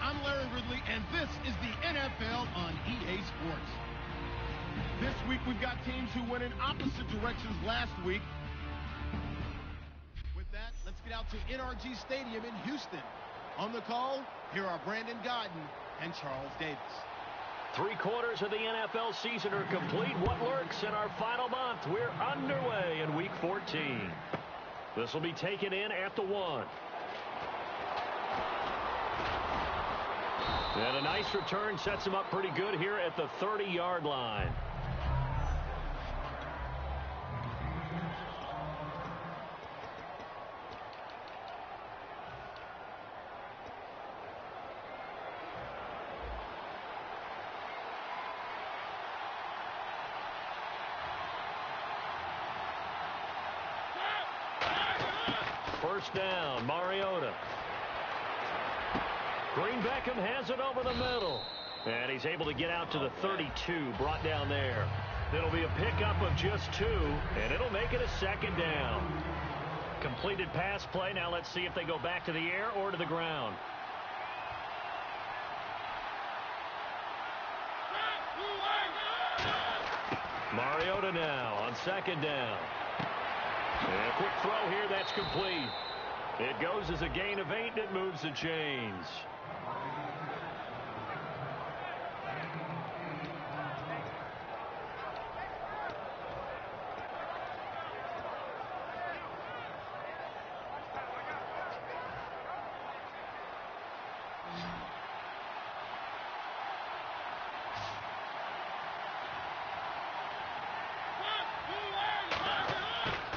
I'm Larry Ridley, and this is the NFL on EA Sports. This week, we've got teams who went in opposite directions last week. With that, let's get out to NRG Stadium in Houston. On the call, here are Brandon Godden and Charles Davis. 3/4 of the NFL season are complete. What lurks in our final month? We're underway in Week 14. This will be taken in at the 1. And a nice return sets him up pretty good here at the 30-yard line. First down, Mariota. Green Beckham has it over the middle. And he's able to get out to the 32, brought down there. It'll be a pickup of just 2, and it'll make it a second down. Completed pass play. Now let's see if they go back to the air or to the ground. Mariota now on second down. And a quick throw here, that's complete. It goes as a gain of 8, and it moves the chains.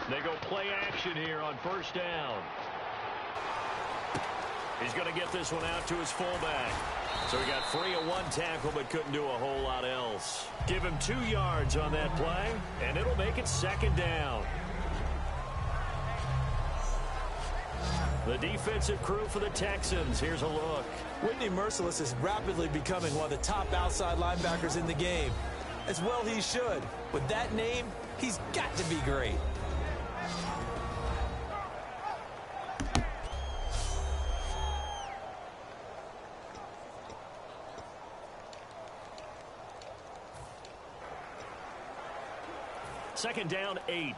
They go play action here on first down. He's going to get this one out to his fullback. So he got free of 1 tackle but couldn't do a whole lot else. Give him 2 yards on that play, and it'll make it second down. The defensive crew for the Texans. Here's a look. Whitney Merciless is rapidly becoming one of the top outside linebackers in the game. As well he should. With that name, he's got to be great. Second down, 8.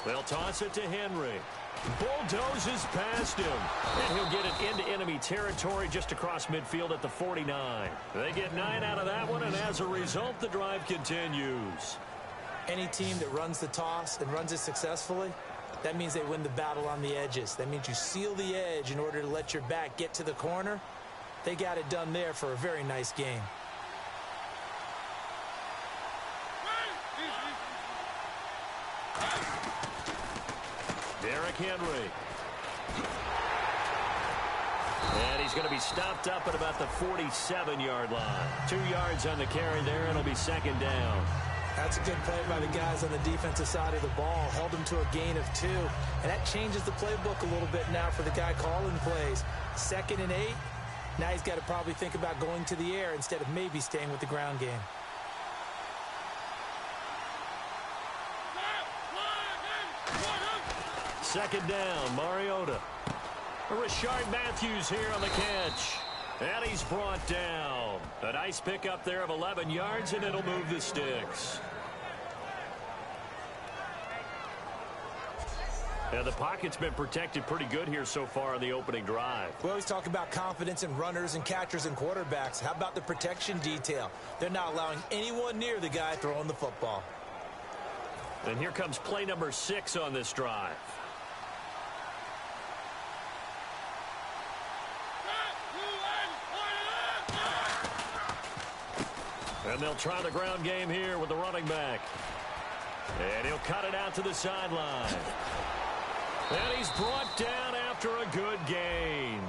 They'll toss it to Henry. Bulldozes past him. And he'll get it into enemy territory just across midfield at the 49. They get 9 out of that one, and as a result, the drive continues. Any team that runs the toss and runs it successfully, that means they win the battle on the edges. That means you seal the edge in order to let your back get to the corner. They got it done there for a very nice game. Derrick Henry. And he's going to be stopped up at about the 47-yard line. 2 yards on the carry there, and it'll be second down. That's a good play by the guys on the defensive side of the ball. Held him to a gain of 2. And that changes the playbook a little bit now for the guy calling plays. 2nd and 8. Now he's got to probably think about going to the air instead of maybe staying with the ground game. Second down, Mariota. Rashard Matthews here on the catch. And he's brought down. A nice pickup there of 11 yards, and it'll move the sticks. And the pocket's been protected pretty good here so far on the opening drive. We always talk about confidence in runners and catchers and quarterbacks. How about the protection detail? They're not allowing anyone near the guy throwing the football. And here comes play number 6 on this drive. And they'll try the ground game here with the running back. And he'll cut it out to the sideline. And he's brought down after a good gain.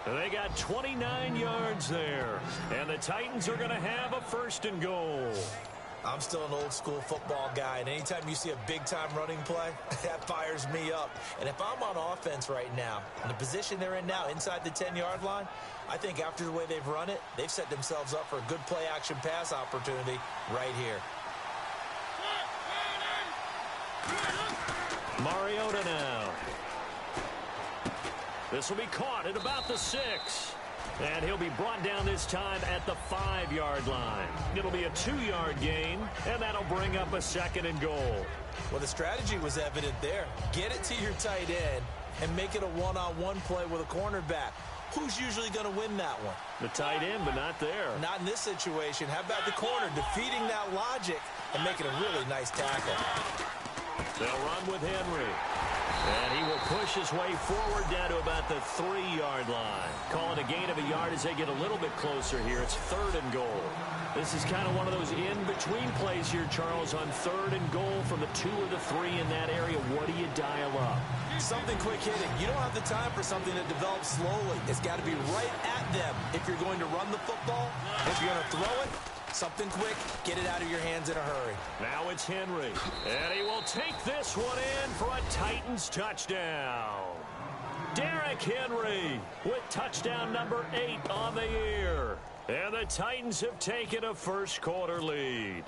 They got 29 yards there. And the Titans are going to have a 1st and goal. I'm still an old-school football guy, and anytime you see a big-time running play, that fires me up. And if I'm on offense right now, in the position they're in now, inside the 10-yard line, I think after the way they've run it, they've set themselves up for a good play-action pass opportunity right here. Mariota now. This will be caught at about the 6. And he'll be brought down this time at the 5-yard line. It'll be a 2-yard gain, and that'll bring up a 2nd and goal. Well, the strategy was evident there. Get it to your tight end and make it a one-on-one play with a cornerback. Who's usually going to win that one? The tight end, but not there. Not in this situation. How about the corner defeating that logic and making a really nice tackle? They'll run with Henry. And he will push his way forward down to about the 3-yard line. Calling a gain of a yard as they get a little bit closer here. It's 3rd and goal. This is kind of one of those in-between plays here, Charles, on 3rd and goal from the 2 or the 3 in that area. What do you dial up? Something quick hitting. You don't have the time for something that develops slowly. It's got to be right at them if you're going to run the football. If you're going to throw it, something quick, get it out of your hands in a hurry. Now it's Henry, and he will take this one in for a Titans touchdown. Derrick Henry with touchdown number 8 on the year. And the Titans have taken a first-quarter lead.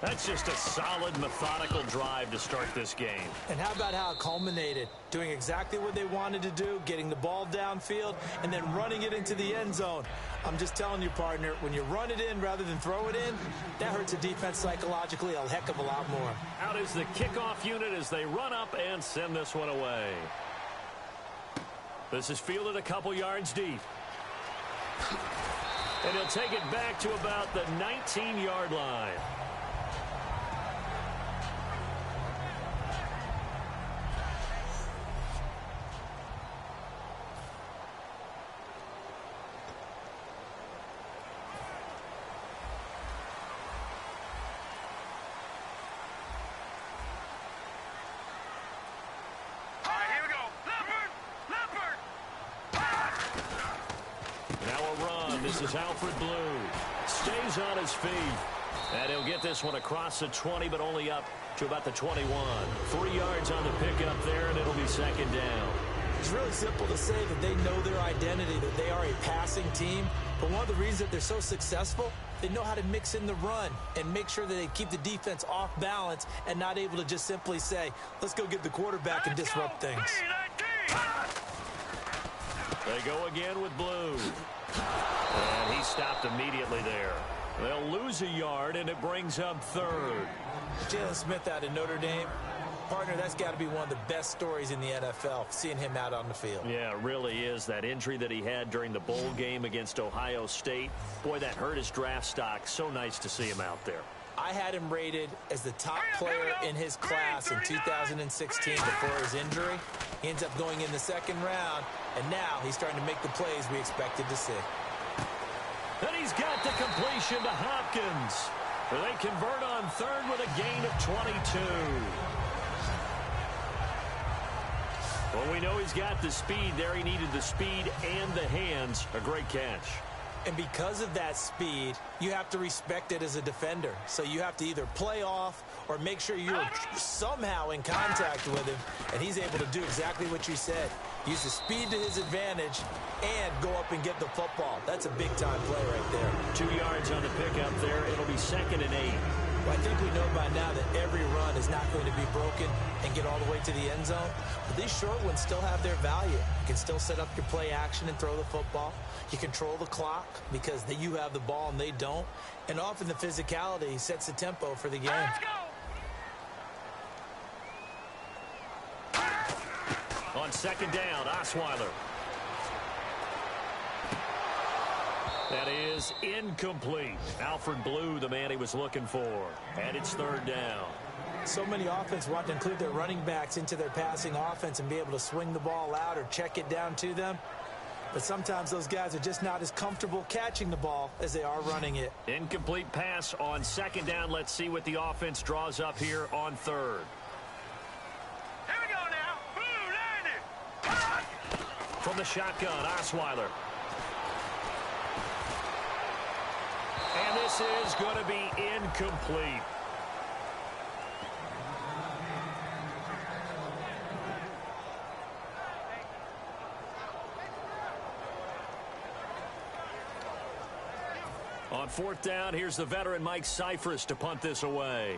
That's just a solid, methodical drive to start this game. And how about how it culminated? Doing exactly what they wanted to do, getting the ball downfield, and then running it into the end zone. I'm just telling you, partner, when you run it in rather than throw it in, that hurts a defense psychologically a heck of a lot more. Out is the kickoff unit as they run up and send this one away. This is fielded a couple yards deep. And he'll take it back to about the 19-yard line. This is Alfred Blue. Stays on his feet. And he'll get this one across the 20, but only up to about the 21. 3 yards on the pickup there, and it'll be 2nd down. It's really simple to say that they know their identity, that they are a passing team. But one of the reasons that they're so successful, they know how to mix in the run and make sure that they keep the defense off balance and not able to just simply say, let's go get the quarterback and disrupt things. They go again with Blue. And he stopped immediately there. They'll lose a yard, and it brings up 3rd. Jalen Smith out of Notre Dame. Partner, that's got to be one of the best stories in the NFL, seeing him out on the field. Yeah, it really is. That injury that he had during the bowl game against Ohio State, boy, that hurt his draft stock. So nice to see him out there. I had him rated as the top player in his class in 2016 before his injury. He ends up going in the 2nd round, and now he's starting to make the plays we expected to see. And he's got the completion to Hopkins. They convert on 3rd with a gain of 22. Well, we know he's got the speed there. He needed the speed and the hands. A great catch. And because of that speed, you have to respect it as a defender. So you have to either play off or make sure you're somehow in contact with him. And he's able to do exactly what you said. Use the speed to his advantage and go up and get the football. That's a big-time play right there. 2 yards on the pickup there. It'll be 2nd and 8. Well, I think we know by now that every run is not going to be broken and get all the way to the end zone. But these short ones still have their value. You can still set up your play action and throw the football. You control the clock because you have the ball and they don't. And often the physicality sets the tempo for the game. Let's go. On 2nd down, Osweiler. That is incomplete. Alfred Blue, the man he was looking for. And it's 3rd down. So many offenses want to include their running backs into their passing offense and be able to swing the ball out or check it down to them. But sometimes those guys are just not as comfortable catching the ball as they are running it. Incomplete pass on 2nd down. Let's see what the offense draws up here on 3rd. Here we go now. Blue landed. From the shotgun, Osweiler. And this is going to be incomplete. On fourth down, here's the veteran Mike Cyphers to punt this away.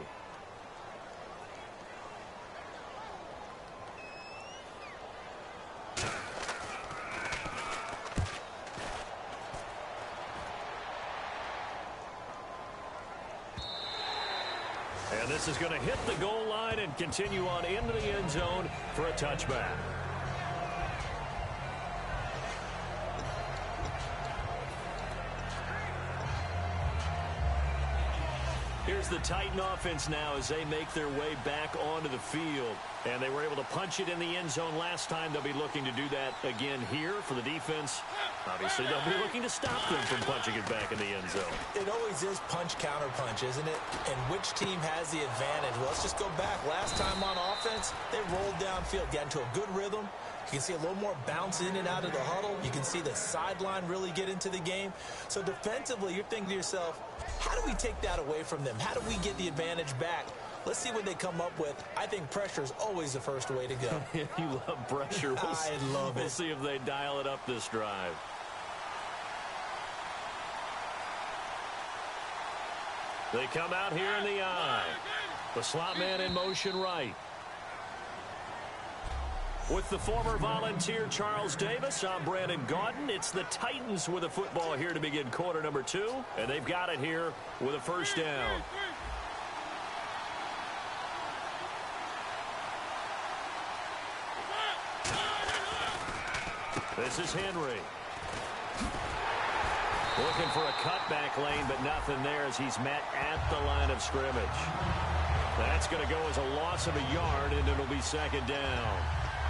And this is going to hit the goal line and continue on into the end zone for a touchback. Here's the Titan offense now as they make their way back onto the field. And they were able to punch it in the end zone last time. They'll be looking to do that again here for the defense. Obviously, they'll be looking to stop them from punching it back in the end zone. It always is punch-counter-punch, isn't it? And which team has the advantage? Well, let's just go back. Last time on offense, they rolled downfield, got into a good rhythm. You can see a little more bounce in and out of the huddle. You can see the sideline really get into the game. So defensively, you're thinking to yourself, how do we take that away from them? How do we get the advantage back? Let's see what they come up with. I think pressure is always the first way to go. You love pressure. I love it. We'll see if they dial it up this drive. They come out here in the eye. The slot man in motion right. With the former Volunteer Charles Davis, I'm Brandon Gaudin. It's the Titans with a football here to begin quarter number 2, and they've got it here with a first down. This is Henry. Looking for a cutback lane, but nothing there as he's met at the line of scrimmage. That's going to go as a loss of a yard, and it'll be second down.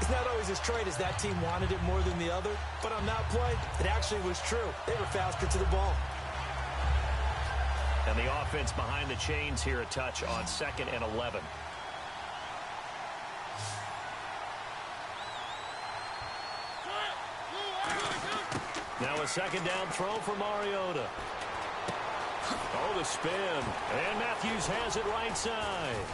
It's not always as straight as that team wanted it more than the other, but on that play, it actually was true. They were faster to the ball. And the offense behind the chains here a touch on 2nd and 11. Now a second down throw for Mariota. Oh, the spin. And Matthews has it right side.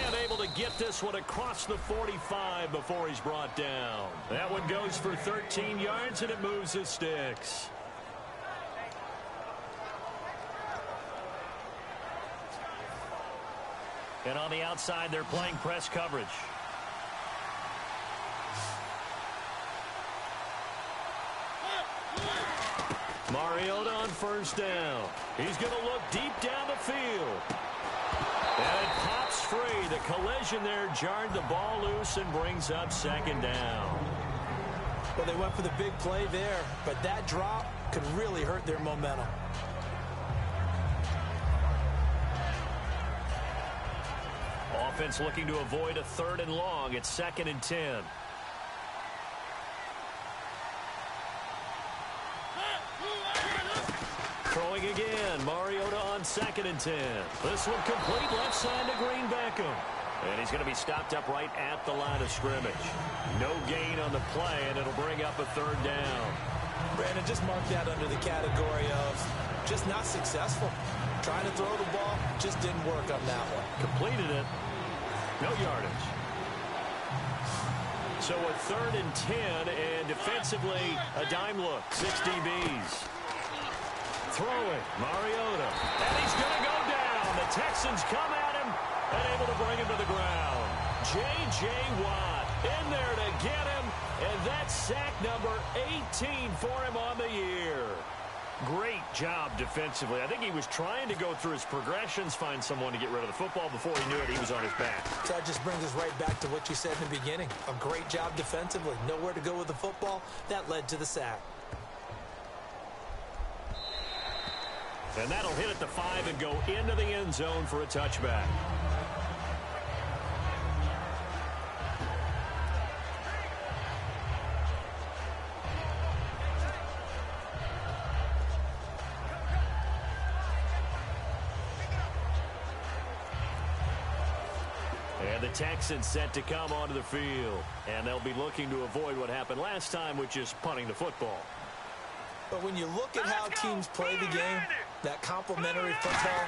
And able to get this one across the 45 before he's brought down. That one goes for 13 yards, and it moves the sticks. And on the outside, they're playing press coverage. Mariota on first down. He's going to look deep down the field. And it pops free. The collision there jarred the ball loose and brings up second down. Well, they went for the big play there, but that drop could really hurt their momentum. Offense looking to avoid a 3rd and long. It's 2nd and 10. Throwing again. Mariota on 2nd and 10. This one complete left side to Green Beckham. And he's going to be stopped up right at the line of scrimmage. No gain on the play, and it'll bring up a 3rd down. Brandon, just mark that under the category of just not successful. Trying to throw the ball, just didn't work on that one. Completed it. No yardage. So a 3rd and 10, and defensively, a dime look. 6 DBs. Throwing, Mariota. And he's going to go down. The Texans come at him and able to bring him to the ground. J.J. Watt in there to get him, and that's sack number 18 for him on the year. Great job defensively. I think he was trying to go through his progressions, find someone to get rid of the football. Before he knew it, he was on his back. So that just brings us right back to what you said in the beginning. A great job defensively. Nowhere to go with the football. That led to the sack. And that'll hit at the 5 and go into the end zone for a touchback. And the Texans set to come onto the field. And they'll be looking to avoid what happened last time, which is punting the football. But when you look at how teams play the game, that complementary football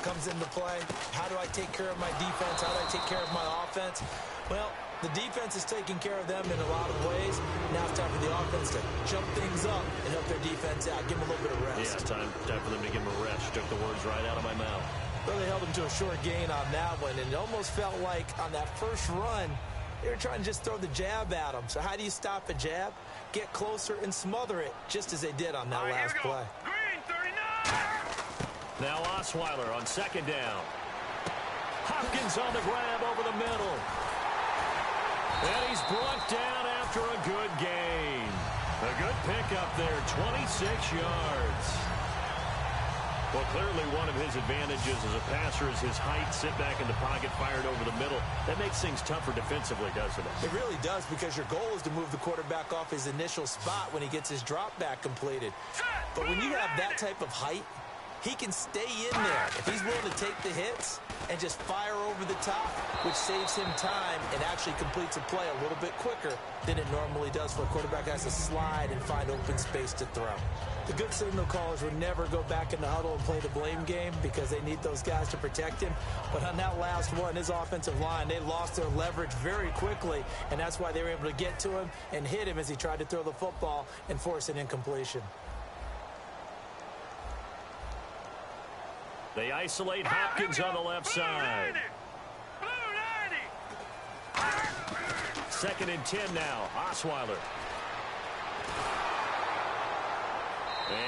comes into play. How do I take care of my defense? How do I take care of my offense? Well, the defense is taking care of them in a lot of ways. Now it's time for the offense to jump things up and help their defense out. Give them a little bit of rest. Yeah, time for them to give them a rest. Took the words right out of my mouth. Well, they held them to a short gain on that one, and it almost felt like on that first run, they were trying to just throw the jab at them. So how do you stop a jab? Get closer and smother it, just as they did on that last play. Green 39. Now Osweiler on second down. Hopkins on the grab over the middle. And he's brought down after a good gain. A good pickup there, 26 yards. Well, clearly one of his advantages as a passer is his height. Sit back in the pocket, fired over the middle. That makes things tougher defensively, doesn't it? It really does, because your goal is to move the quarterback off his initial spot when he gets his drop back completed. But when you have that type of height, he can stay in there if he's willing to take the hits and just fire over the top, which saves him time and actually completes a play a little bit quicker than it normally does for a quarterback that has to slide and find open space to throw. The good signal callers would never go back in the huddle and play the blame game because they need those guys to protect him. But on that last one, his offensive line, they lost their leverage very quickly, and that's why they were able to get to him and hit him as he tried to throw the football and force an incompletion. They isolate Hopkins on the left side. Second and 10 now. Osweiler.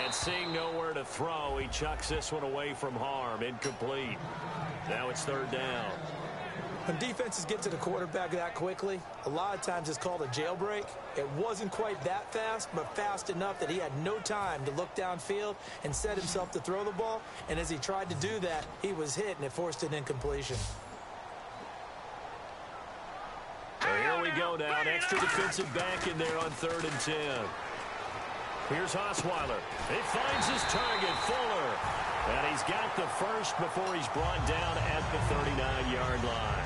And seeing nowhere to throw, he chucks this one away from harm. Incomplete. Now it's third down. When defenses get to the quarterback that quickly, a lot of times it's called a jailbreak. It wasn't quite that fast, but fast enough that he had no time to look downfield and set himself to throw the ball. And as he tried to do that, he was hit, and it forced an incompletion. So here we go now. An extra defensive back in there on 3rd and 10. Here's Osweiler. He finds his target, Fuller. And he's got the first before he's brought down at the 39-yard line.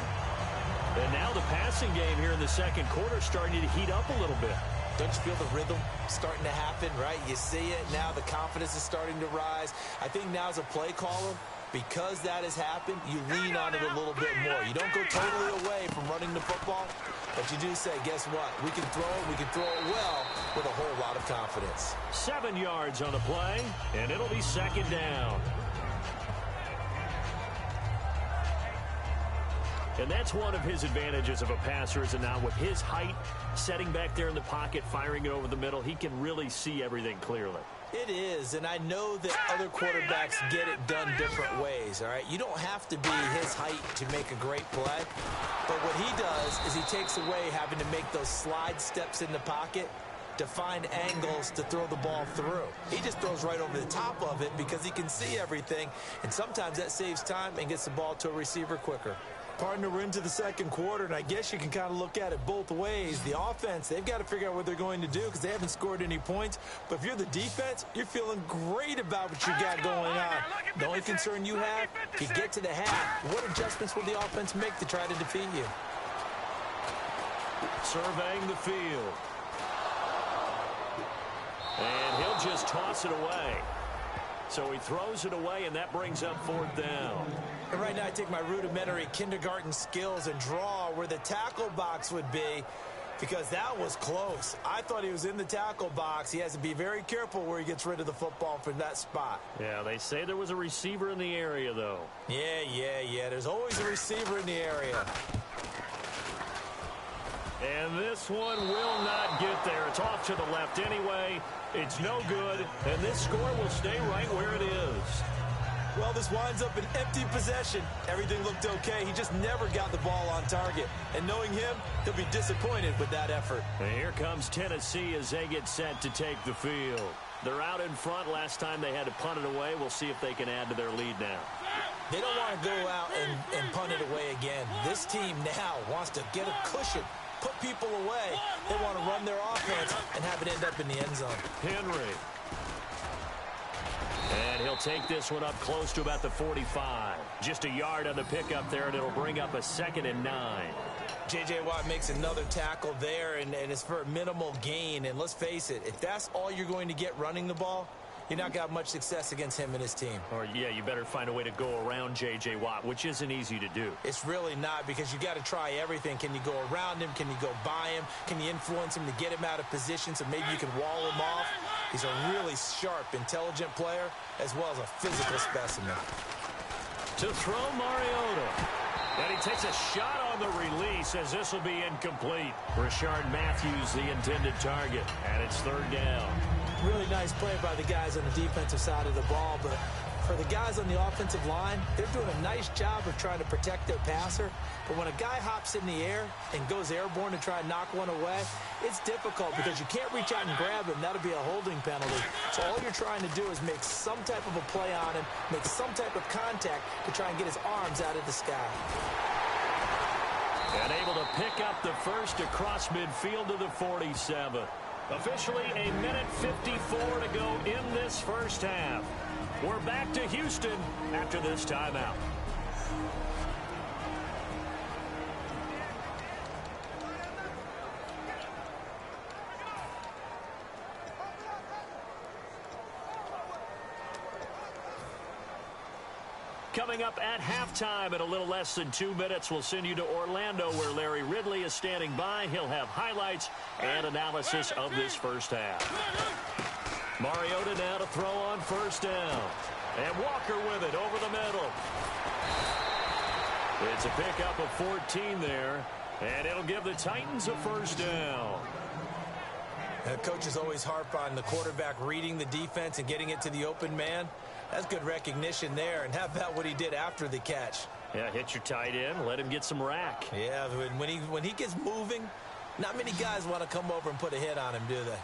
And now the passing game here in the second quarter is starting to heat up a little bit. Don't you feel the rhythm starting to happen, right? You see it. Now the confidence is starting to rise. I think now as a play caller, because that has happened, you lean on it a little bit more. You don't go totally away from running the football, but you do say, guess what? We can throw it well with a whole lot of confidence. 7 yards on the play, and it'll be second down. And that's one of his advantages of a passer, is that now with his height, setting back there in the pocket, firing it over the middle, he can really see everything clearly. It is, and I know that other quarterbacks get it done different ways, all right? You don't have to be his height to make a great play, but what he does is he takes away having to make those slide steps in the pocket to find angles to throw the ball through. He just throws right over the top of it because he can see everything, and sometimes that saves time and gets the ball to a receiver quicker. Partner, we're into the second quarter, and I guess you can kind of look at it both ways. The offense, they've got to figure out what they're going to do because they haven't scored any points. But if you're the defense, you're feeling great about what you got going on. The only concern you have, you get to the half. What adjustments will the offense make to try to defeat you? Surveying the field. And he'll just toss it away. So he throws it away, and that brings up 4th down. And right now I take my rudimentary kindergarten skills and draw where the tackle box would be, because that was close. I thought he was in the tackle box. He has to be very careful where he gets rid of the football from that spot. Yeah, they say there was a receiver in the area, though. Yeah. There's always a receiver in the area. And this one will not get there. It's off to the left anyway. It's no good, and this score will stay right where it is. Well, this winds up an empty possession. Everything looked okay. He just never got the ball on target. And knowing him, he'll be disappointed with that effort. And here comes Tennessee as they get set to take the field. They're out in front. Last time they had to punt it away. We'll see if they can add to their lead now. They don't want to go out and punt it away again. This team now wants to get a cushion, put people away. They want to run their offense and have it end up in the end zone. Henry. And he'll take this one up close to about the 45. Just a yard on the pickup there, and it'll bring up a 2nd and 9. J.J. Watt makes another tackle there, and it's for a minimal gain. And let's face it, if that's all you're going to get running the ball, you're not got much success against him and his team. Or, yeah, you better find a way to go around J.J. Watt, which isn't easy to do. It's really not, because you got to try everything. Can you go around him? Can you go by him? Can you influence him to get him out of position so maybe you can wall him off? He's a really sharp, intelligent player, as well as a physical specimen. To throw, Mariota. And he takes a shot on the release as this will be incomplete. Rashard Matthews, the intended target, and it's third down. Really nice play by the guys on the defensive side of the ball, but for the guys on the offensive line, they're doing a nice job of trying to protect their passer. But when a guy hops in the air and goes airborne to try and knock one away, it's difficult because you can't reach out and grab him. That'll be a holding penalty. So all you're trying to do is make some type of a play on him, make some type of contact to try and get his arms out of the sky. And able to pick up the first across midfield to the 47. Officially a minute 54 to go in this first half. We're back to Houston after this timeout. Coming up at halftime in a little less than 2 minutes, we'll send you to Orlando where Larry Ridley is standing by. He'll have highlights and analysis of this first half. Mariota now to throw on first down. And Walker with it over the middle. It's a pickup of 14 there, and it'll give the Titans a first down. Coaches always harp on the quarterback reading the defense and getting it to the open man. That's good recognition there. And how about what he did after the catch? Yeah, hit your tight end, let him get some rack. Yeah, when he gets moving, not many guys want to come over and put a hit on him, do they?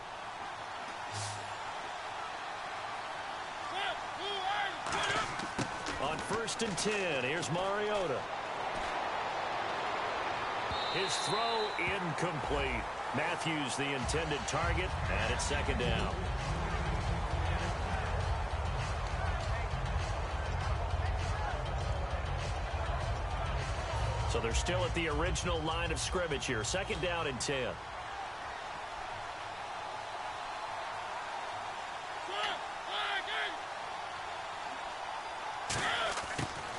On 1st and 10, here's Mariota. His throw incomplete. Matthews the intended target, and it's second down. So they're still at the original line of scrimmage here. Second down and 10.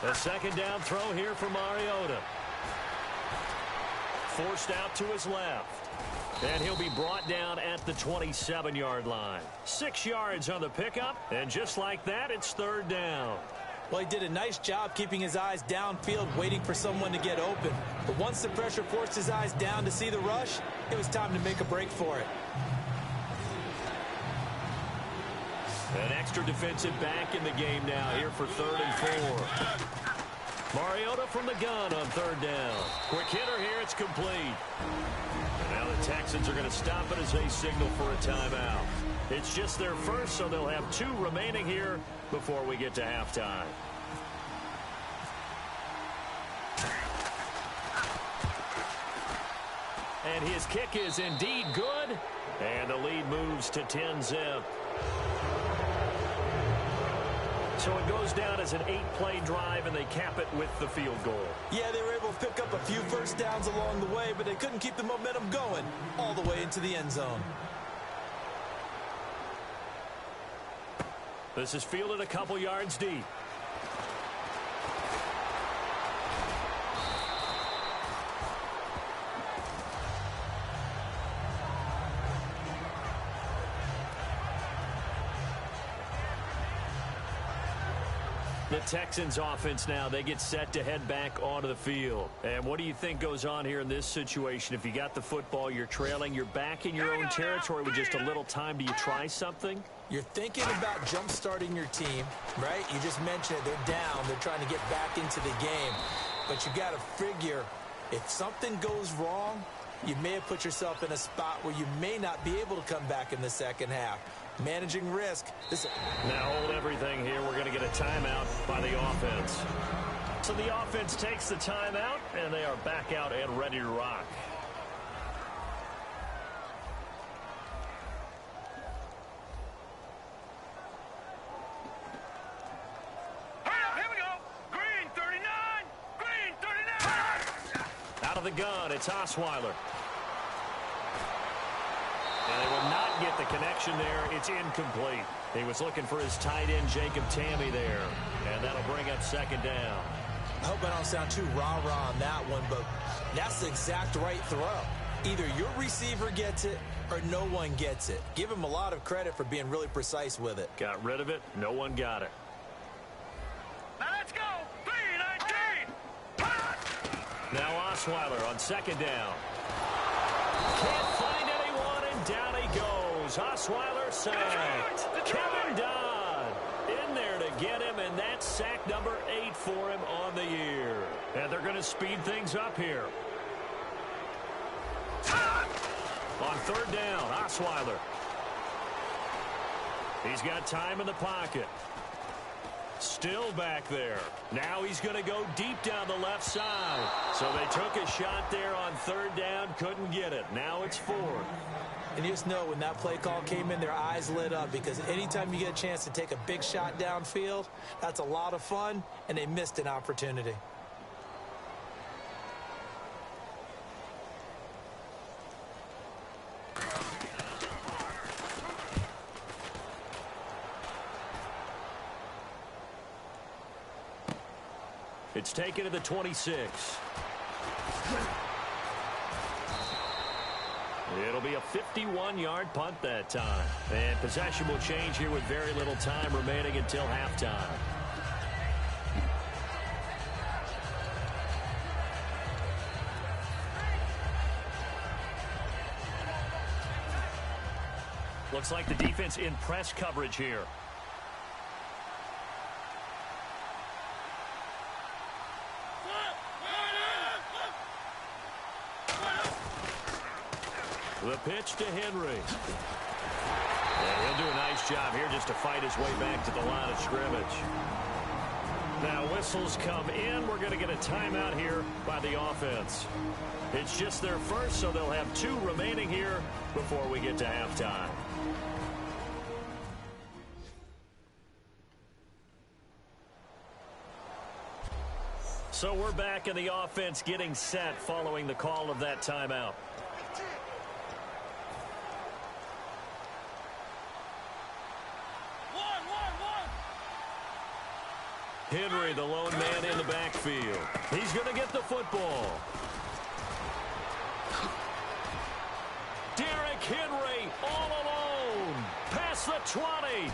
A second down throw here for Mariota. Forced out to his left. And he'll be brought down at the 27-yard line. 6 yards on the pickup, and just like that, it's third down. Well, he did a nice job keeping his eyes downfield, waiting for someone to get open. But once the pressure forced his eyes down to see the rush, it was time to make a break for it. An extra defensive back in the game now here for 3rd and 4. Mariota from the gun on 3rd down. Quick hitter here, it's complete. And now the Texans are going to stop it as they signal for a timeout. It's just their first, so they'll have 2 remaining here before we get to halftime. And his kick is indeed good. And the lead moves to 10-zip. So it goes down as an 8-play drive, and they cap it with the field goal. Yeah, they were able to pick up a few first downs along the way, but they couldn't keep the momentum going all the way into the end zone. This is fielded a couple yards deep. The Texans offense now, they get set to head back onto the field. And what do you think goes on here in this situation? If you got the football, you're trailing, you're back in your own territory with just a little time. Do you try something? You're thinking about jump-starting your team, right? You just mentioned it. They're down. They're trying to get back into the game. But you got to figure, if something goes wrong, you may have put yourself in a spot where you may not be able to come back in the second half. Managing risk. Now hold everything here. We're going to get a timeout by the offense. So the offense takes the timeout, and they are back out and ready to rock. the gun. It's Osweiler. And they will not get the connection there. It's incomplete. He was looking for his tight end, Jacob Tammy, there. And that'll bring up second down. I hope I don't sound too rah-rah on that one, but that's the exact right throw. Either your receiver gets it or no one gets it. Give him a lot of credit for being really precise with it. Got rid of it. No one got it. Now let's go. 3-19. Now Osweiler on second down. Can't find anyone, and down he goes. Osweiler sacked. Kevin Dodd in there to get him, and that's sack number 8 for him on the year. And they're going to speed things up here. On third down, Osweiler. He's got time in the pocket. Still back there. Now he's going to go deep down the left side. So they took a shot there on third down, couldn't get it. Now it's fourth. And you just know when that play call came in, their eyes lit up, because anytime you get a chance to take a big shot downfield, that's a lot of fun, and they missed an opportunity. It's taken to the 26. It'll be a 51-yard punt that time. And possession will change here with very little time remaining until halftime. Looks like the defense in press coverage here. The pitch to Henry. And he'll do a nice job here just to fight his way back to the line of scrimmage. Now whistles come in. We're going to get a timeout here by the offense. It's just their first, so they'll have 2 remaining here before we get to halftime. So we're back in the offense getting set following the call of that timeout. Henry, the lone man in the backfield. He's going to get the football. Derrick Henry all alone. Past the 20.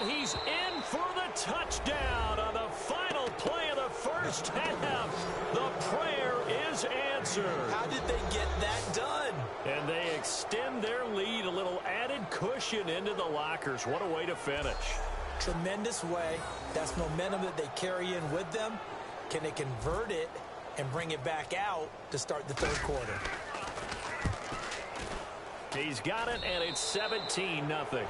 And he's in for the touchdown on the final play of the first half. The prayer is answered. How did they get that done? And they extend their lead, a little added cushion into the lockers. What a way to finish. Tremendous way. That's momentum that they carry in with them. Can they convert it and bring it back out to start the third quarter? He's got it, and it's 17-0.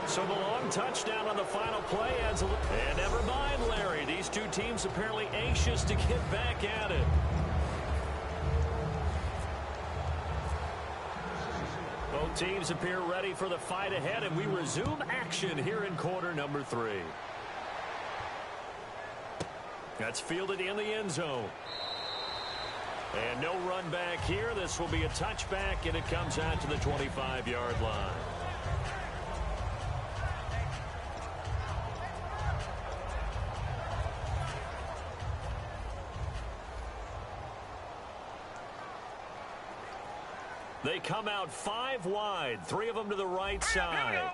So the long touchdown on the final play adds a little. And never mind, Larry. These two teams apparently anxious to get back at it. Both teams appear ready for the fight ahead, and we resume action here in quarter number 3. That's fielded in the end zone. And no run back here. This will be a touchback, and it comes out to the 25-yard line. They come out 5 wide, 3 of them to the right side.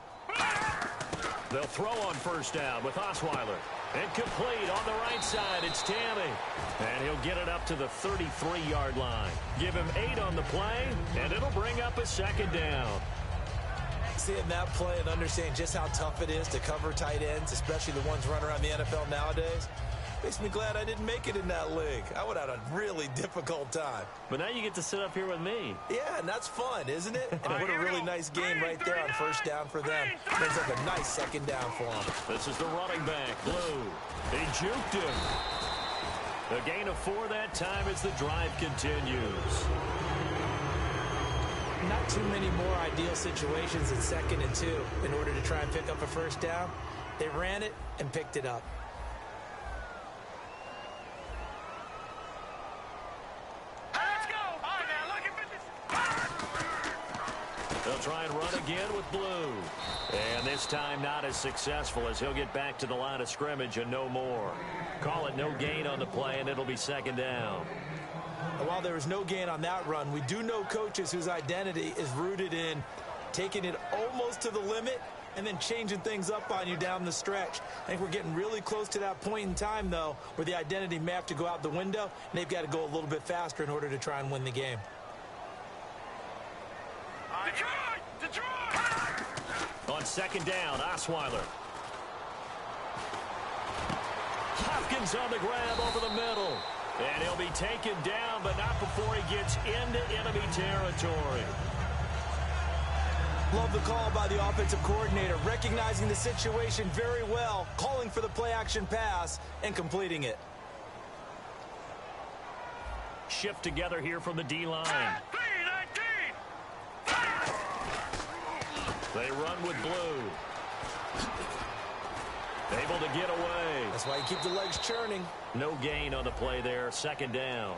They'll throw on first down with Osweiler. Incomplete on the right side. It's Tammy. And he'll get it up to the 33-yard line. Give him 8 on the play, and it'll bring up a second down. Seeing that play and understanding just how tough it is to cover tight ends, especially the ones running around the NFL nowadays, makes me glad I didn't make it in that league. I would have had a really difficult time. But now you get to sit up here with me. Yeah, and that's fun, isn't it? And what a really nice game right there on first down for them. Brings up a nice second down for them. This is the running back, Blue. He juked him. A gain of 4 that time as the drive continues. Not too many more ideal situations in 2nd and 2 in order to try and pick up a first down. They ran it and picked it up. They'll try and run again with blue. And this time not as successful as he'll get back to the line of scrimmage and no more. Call it no gain on the play, and it'll be second down. And while there was no gain on that run, we do know coaches whose identity is rooted in taking it almost to the limit and then changing things up on you down the stretch. I think we're getting really close to that point in time, though, where the identity may have to go out the window, and they've got to go a little bit faster in order to try and win the game. On second down, Osweiler. Hopkins on the grab over the middle. And he'll be taken down, but not before he gets into enemy territory. Love the call by the offensive coordinator, recognizing the situation very well, calling for the play-action pass, and completing it. Shift together here from the D-line. They run with blue. Able to get away. That's why you keep the legs churning. No gain on the play there. Second down.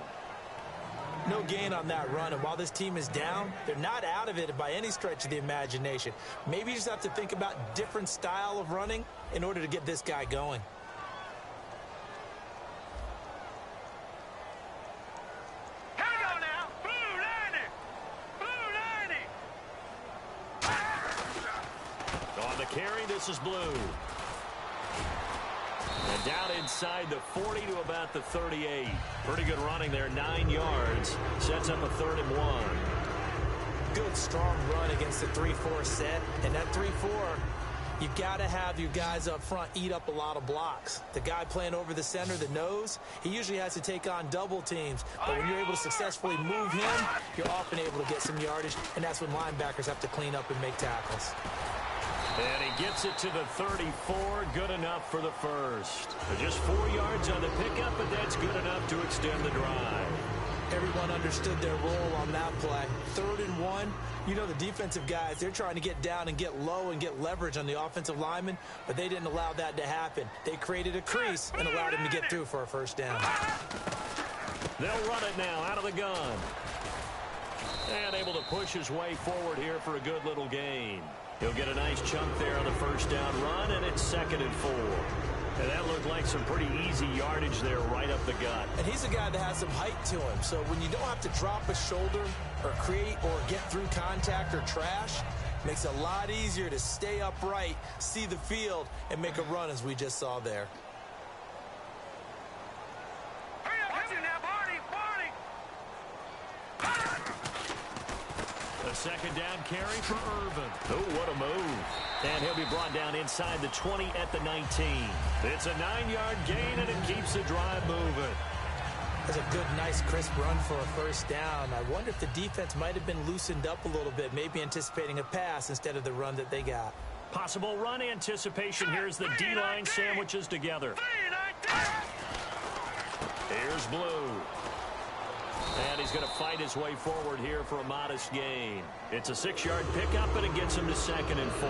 No gain on that run, and while this team is down, they're not out of it by any stretch of the imagination. Maybe you just have to think about different style of running in order to get this guy going. Here we go now. Blue 90. Blue 90. On the carry, this is blue. And down inside the 40 to about the 38. Pretty good running there, 9 yards. Sets up a 3rd and 1. Good, strong run against the 3-4 set. And that 3-4, you've got to have your guys up front eat up a lot of blocks. The guy playing over the center, the nose, he usually has to take on double teams. But when you're able to successfully move him, you're often able to get some yardage. And that's when linebackers have to clean up and make tackles. And he gets it to the 34. Good enough for the first. Just 4 yards on the pickup, but that's good enough to extend the drive. Everyone understood their role on that play. 3rd and 1. You know the defensive guys, they're trying to get down and get low and get leverage on the offensive lineman, but they didn't allow that to happen. They created a crease and allowed him to get through for a first down. They'll run it now out of the gun. And able to push his way forward here for a good little gain. He'll get a nice chunk there on the first down run, and it's 2nd and 4. And that looked like some pretty easy yardage there right up the gut. And he's a guy that has some height to him, so when you don't have to drop a shoulder or create or get through contact or trash, it makes it a lot easier to stay upright, see the field, and make a run as we just saw there. A second down carry for Irvin. Oh, what a move. And he'll be brought down inside the 20 at the 19. It's a 9-yard gain, and it keeps the drive moving. That's a good, nice, crisp run for a first down. I wonder if the defense might have been loosened up a little bit, maybe anticipating a pass instead of the run that they got. Possible run anticipation. Here's the D-line sandwiches together. Here's blue. And he's going to fight his way forward here for a modest gain. It's a 6-yard pickup, and it gets him to 2nd and 4.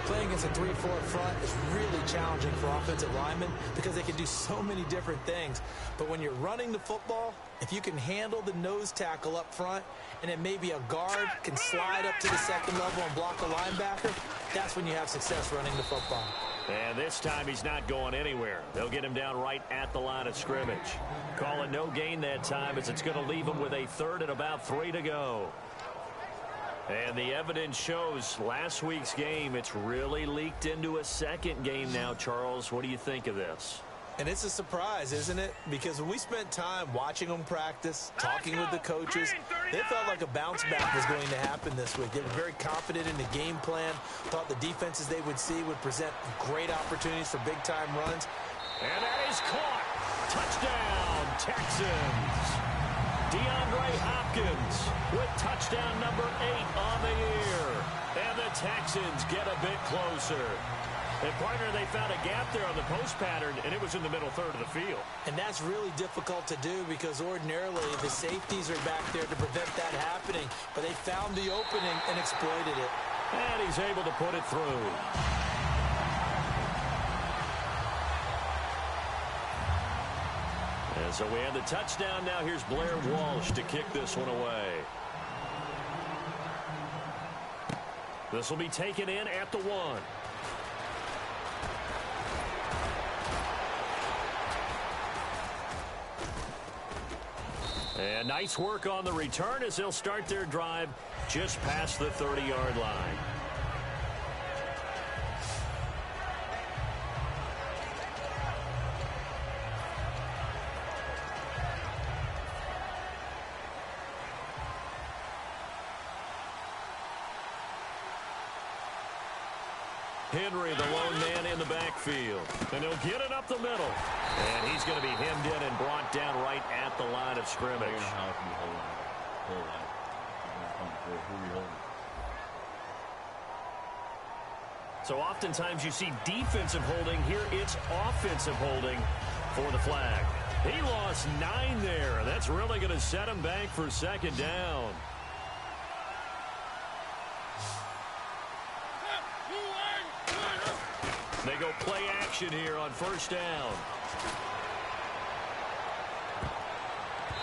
Playing against a 3-4 front is really challenging for offensive linemen because they can do so many different things. But when you're running the football, if you can handle the nose tackle up front and then maybe a guard can slide up to the second level and block a linebacker, that's when you have success running the football. And this time he's not going anywhere. They'll get him down right at the line of scrimmage. Call it no gain that time as it's going to leave him with a 3rd and about 3 to go. And the evidence shows last week's game, it's really leaked into a second game now, Charles. What do you think of this? And it's a surprise, isn't it? Because when we spent time watching them practice, talking with the coaches, they felt like a bounce back was going to happen this week. They were very confident in the game plan, thought the defenses they would see would present great opportunities for big-time runs. And that is caught. Touchdown, Texans. DeAndre Hopkins with touchdown number 8 on the year. And the Texans get a bit closer. And, partner, they found a gap there on the post pattern, and it was in the middle 3rd of the field. And that's really difficult to do because ordinarily the safeties are back there to prevent that happening. But they found the opening and exploited it. And he's able to put it through. And so we have the touchdown. Now here's Blair Walsh to kick this one away. This will be taken in at the 1. And nice work on the return as they'll start their drive just past the 30-yard line. Henry, the lone man in the backfield. And he'll get it up the middle. And he's going to be hemmed in and brought down right at the line of scrimmage. So oftentimes you see defensive holding. Here it's offensive holding for the flag. He lost 9 there. That's really going to set him back for second down. They go play action here on first down.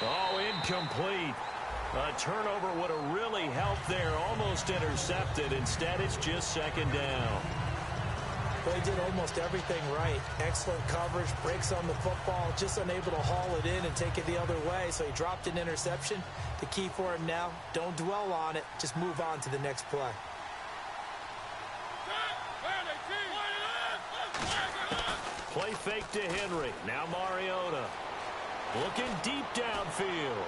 Oh, incomplete. A turnover would have really helped there. Almost intercepted. Instead, it's just second down. Well, he did almost everything right. Excellent coverage, breaks on the football, just unable to haul it in and take it the other way. So he dropped an interception. The key for him now, don't dwell on it. Just move on to the next play. Play fake to Henry. Now Mariota. Looking deep downfield.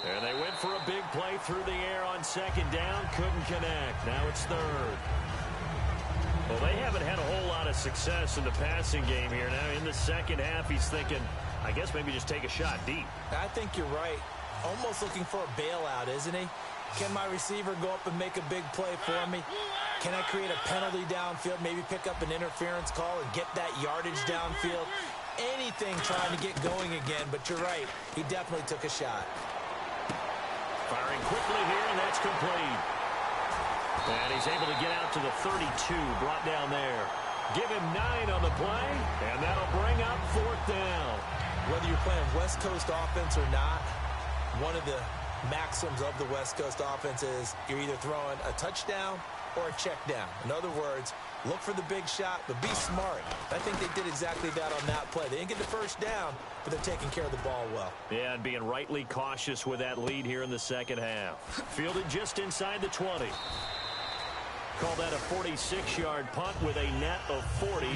And they went for a big play through the air on second down. Couldn't connect. Now it's third. Well, they haven't had a whole lot of success in the passing game here. Now in the second half, he's thinking, I guess maybe just take a shot deep. I think you're right. Almost looking for a bailout, isn't he? Can my receiver go up and make a big play for me? Can I create a penalty downfield, maybe pick up an interference call and get that yardage downfield? Anything trying to get going again, but you're right. He definitely took a shot. Firing quickly here, and that's complete. And he's able to get out to the 32, brought down there. Give him 9 on the play, and that'll bring up fourth down. Whether you're playing West Coast offense or not, one of the maxims of the West Coast offense is you're either throwing a touchdown or a check down. In other words, look for the big shot, but be smart. I think they did exactly that on that play. They didn't get the first down, but they're taking care of the ball well. Yeah, and being rightly cautious with that lead here in the second half. Fielded just inside the 20. Call that a 46-yard punt with a net of 40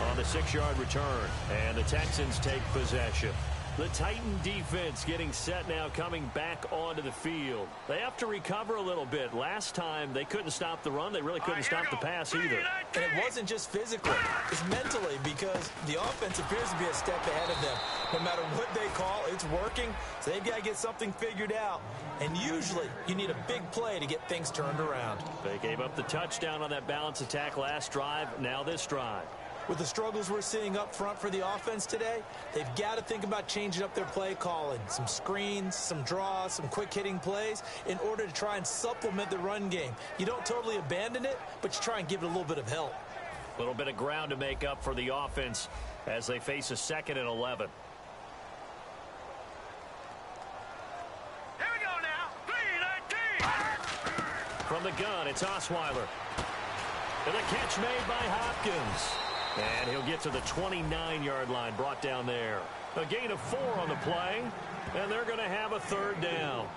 on the 6-yard return. And the Texans take possession. The Titan defense getting set now, coming back onto the field. They have to recover a little bit. Last time, they couldn't stop the run. They really couldn't stop the pass either. And it wasn't just physically. It's mentally, because the offense appears to be a step ahead of them. No matter what they call, it's working. So they've got to get something figured out. And usually, you need a big play to get things turned around. They gave up the touchdown on that balance attack last drive. Now this drive. With the struggles we're seeing up front for the offense today, they've got to think about changing up their play calling. Some screens, some draws, some quick-hitting plays in order to try and supplement the run game. You don't totally abandon it, but you try and give it a little bit of help. A little bit of ground to make up for the offense as they face a 2nd and 11. Here we go now. 3-19. From the gun, it's Osweiler. And the catch made by Hopkins. And he'll get to the 29-yard line, brought down there. A gain of 4 on the play, and they're going to have a third down.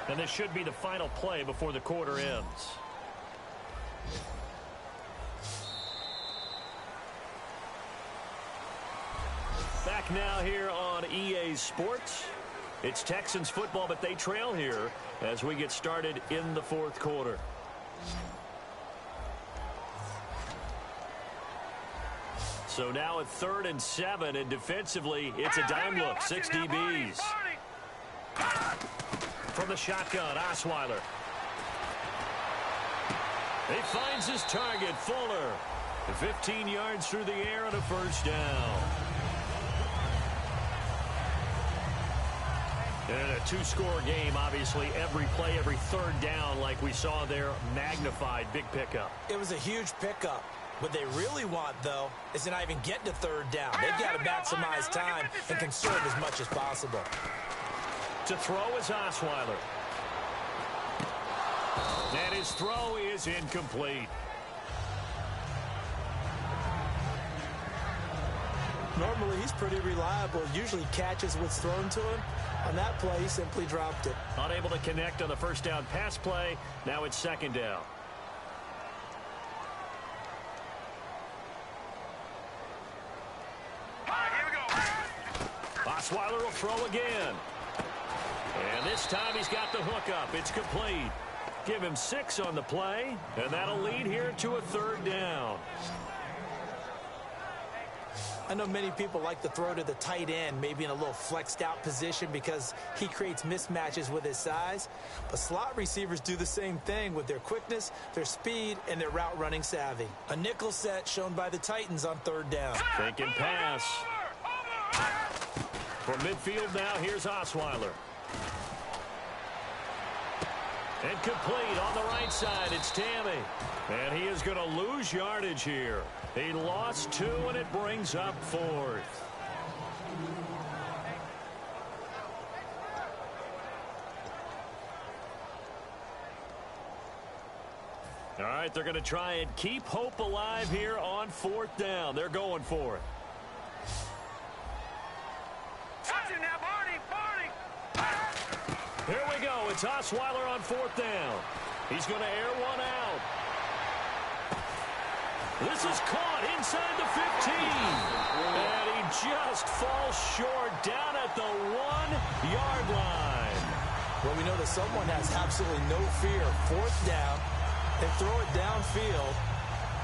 And this should be the final play before the quarter ends. Back now here on EA Sports. It's Texans football, but they trail here as we get started in the fourth quarter. So now at 3rd and 7, and defensively, it's a dime look. 6 DBs. From the shotgun, Osweiler. He finds his target, Fuller. 15 yards through the air and a first down. And a 2-score game, obviously, every play, every third down, like we saw there, magnified, big pickup. It was a huge pickup. What they really want, though, is to not even get to 3rd down. They've got to maximize time and conserve as much as possible. To throw is Osweiler. And his throw is incomplete. Normally, he's pretty reliable. Usually catches what's thrown to him. On that play, he simply dropped it. Unable to connect on the first down pass play. Now it's second down. All right, here we go. Osweiler will throw again. And this time he's got the hook up. It's complete. Give him 6 on the play, and that'll lead here to a third down. I know many people like to throw to the tight end, maybe in a little flexed out position because he creates mismatches with his size. But slot receivers do the same thing with their quickness, their speed, and their route running savvy. A nickel set shown by the Titans on third down. Faking pass. From midfield now, here's Osweiler. And complete on the right side, it's Tammy. And he is going to lose yardage here. He lost 2, and it brings up 4th. All right, they're going to try and keep hope alive here on 4th down. They're going for it. Watch it now, Barney, Barney. Here we go. It's Osweiler on 4th down. He's going to air one out. This is caught inside the 15. And he just falls short down at the 1-yard line. Well, we know that someone has absolutely no fear. 4th down, and throw it downfield.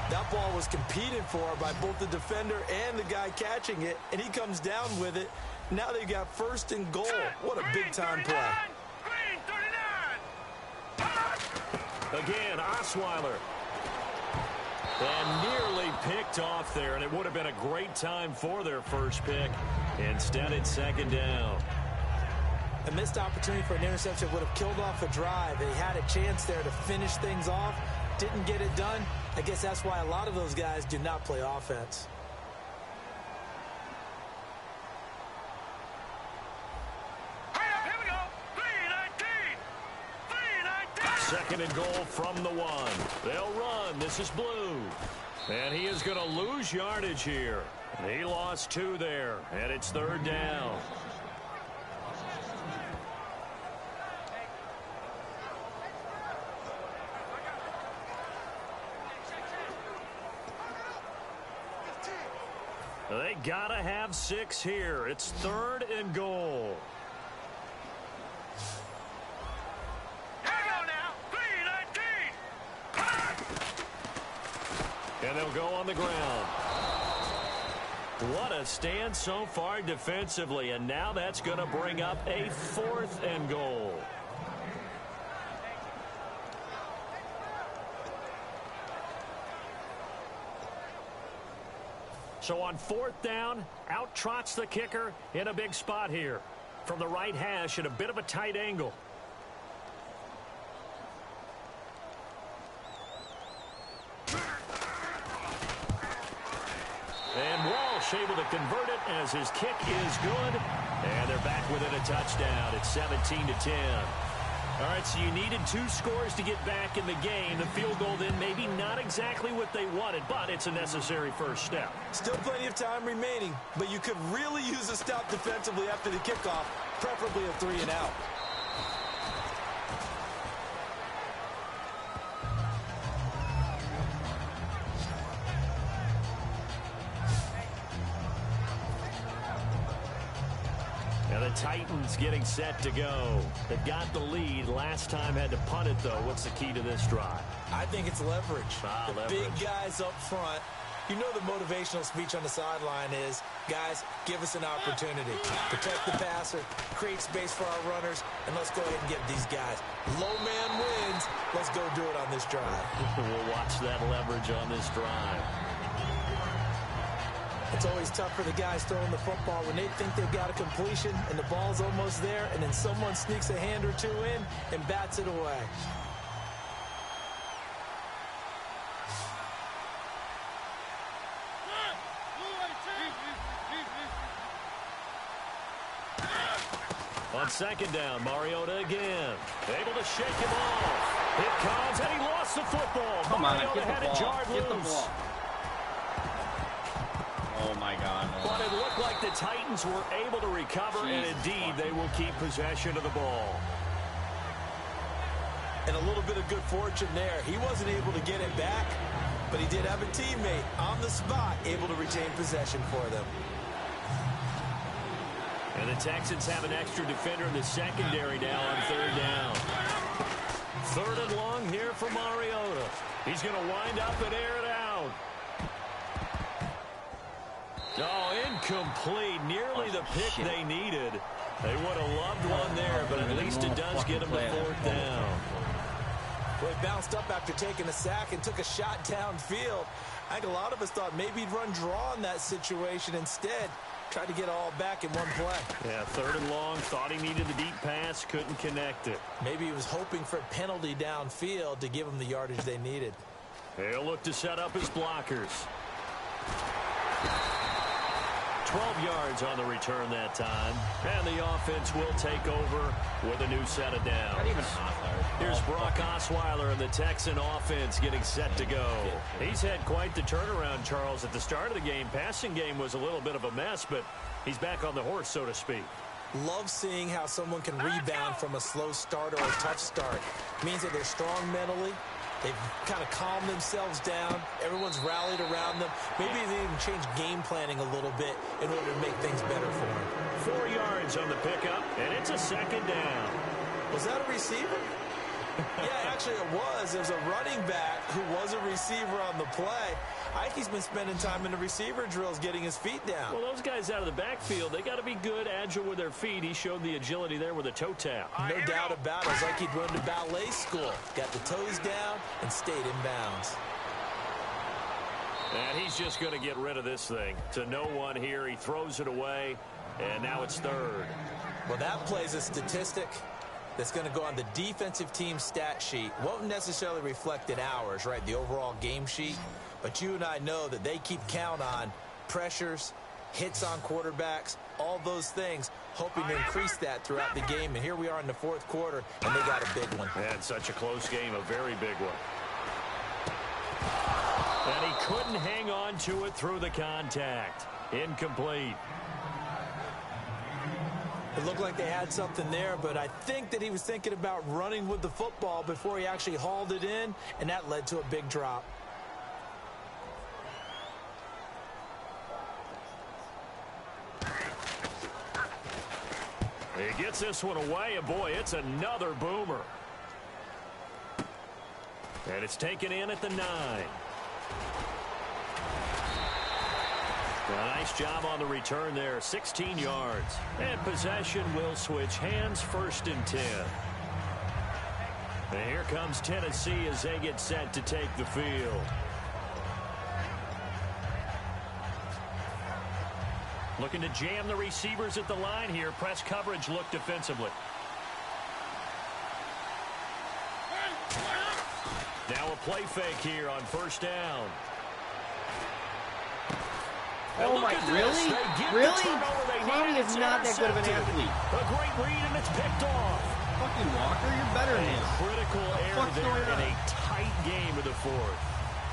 That ball was competed for by both the defender and the guy catching it, and he comes down with it. Now they've got 1st and goal. What a big-time play. Green 39. Again, Osweiler. And nearly picked off there, and it would have been a great time for their first pick. Instead, it's second down. A missed opportunity for an interception would have killed off a drive. They had a chance there to finish things off. Didn't get it done. I guess that's why a lot of those guys do not play offense. Here we go. 319. 319. Second and goal from the 1. They'll run. This is Blue. And he is going to lose yardage here. He lost 2 there, and it's third down. They got to have 6 here. It's 3rd and goal. And they'll go on the ground. What a stand so far defensively, and now that's going to bring up a 4th and goal. So on 4th down, out trots the kicker in a big spot here. From the right hash at a bit of a tight angle. And Walsh able to convert it as his kick is good. And they're back within a touchdown. It's 17-10. All right, so you needed 2 scores to get back in the game. The field goal then maybe not exactly what they wanted, but it's a necessary first step. Still plenty of time remaining, but you could really use a stop defensively after the kickoff, preferably a 3 and out. Titans getting set to go. They've got the lead. Last time had to punt it, though. What's the key to this drive? I think it's leverage. Leverage. Big guys up front. You know the motivational speech on the sideline is, guys, give us an opportunity. Protect the passer, create space for our runners, and let's go ahead and get these guys. Low man wins. Let's go do it on this drive. We'll watch that leverage on this drive. It's always tough for the guys throwing the football when they think they've got a completion and the ball's almost there, and then someone sneaks a hand or 2 in and bats it away. On second down, Mariota again. Able to shake him off. It comes, and he lost the football. Come on, Mariota get the had it ball. jarred Get the loose. ball. Oh, my God. But it looked like the Titans were able to recover, and indeed they will keep possession of the ball. And a little bit of good fortune there. He wasn't able to get it back, but he did have a teammate on the spot able to retain possession for them. And the Texans have an extra defender in the secondary now on third down. Third and long here for Mariota. He's going to wind up and air it out. Oh, incomplete. Nearly the pick they needed. They would have loved one there, but at least it does get him to fourth down. Well, he bounced up after taking a sack and took a shot downfield. I think a lot of us thought maybe he'd run draw in that situation. Instead, tried to get all back in one play. Yeah, third and long. Thought he needed the deep pass. Couldn't connect it. Maybe he was hoping for a penalty downfield to give him the yardage they needed. He'll look to set up his blockers. 12 yards on the return that time. And the offense will take over with a new set of downs. Here's Brock Osweiler and the Texan offense getting set to go. He's had quite the turnaround, Charles. At the start of the game, passing game was a little bit of a mess, but he's back on the horse, so to speak. Love seeing how someone can rebound from a slow start or a tough start. It means that they're strong mentally. They've kind of calmed themselves down. Everyone's rallied around them. Maybe they even change game planning a little bit in order to make things better for them. 4 yards on the pickup, and it's a second down. Was that a receiver? Yeah, actually it was. It was a running back who was a receiver on the play. I think he's been spending time in the receiver drills getting his feet down. Well, those guys out of the backfield, they got to be good, agile with their feet. He showed the agility there with a toe tap. No doubt about it. It's like he'd run to ballet school. Got the toes down and stayed in bounds. And he's just going to get rid of this thing. To no one here. He throws it away, and now it's third. Well, that plays a statistic that's going to go on the defensive team stat sheet. Won't necessarily reflect in ours, right, the overall game sheet. But you and I know that they keep count on pressures, hits on quarterbacks, all those things, hoping to increase that throughout the game. And here we are in the fourth quarter, and they got a big one. And such a close game, a very big one. And he couldn't hang on to it through the contact. Incomplete. It looked like they had something there, but I think that he was thinking about running with the football before he actually hauled it in, and that led to a big drop. He gets this one away, and boy, it's another boomer. And it's taken in at the 9. A nice job on the return there, 16 yards. And possession will switch hands, 1st and 10. And here comes Tennessee as they get set to take the field. Looking to jam the receivers at the line here. Press coverage look defensively. Now a play fake here on 1st down. Oh my, really? Really? Cody is not that good of an athlete. A great read, and it's picked off. Fucking Walker, you're better than him. Critical error there in a tight game of the fourth.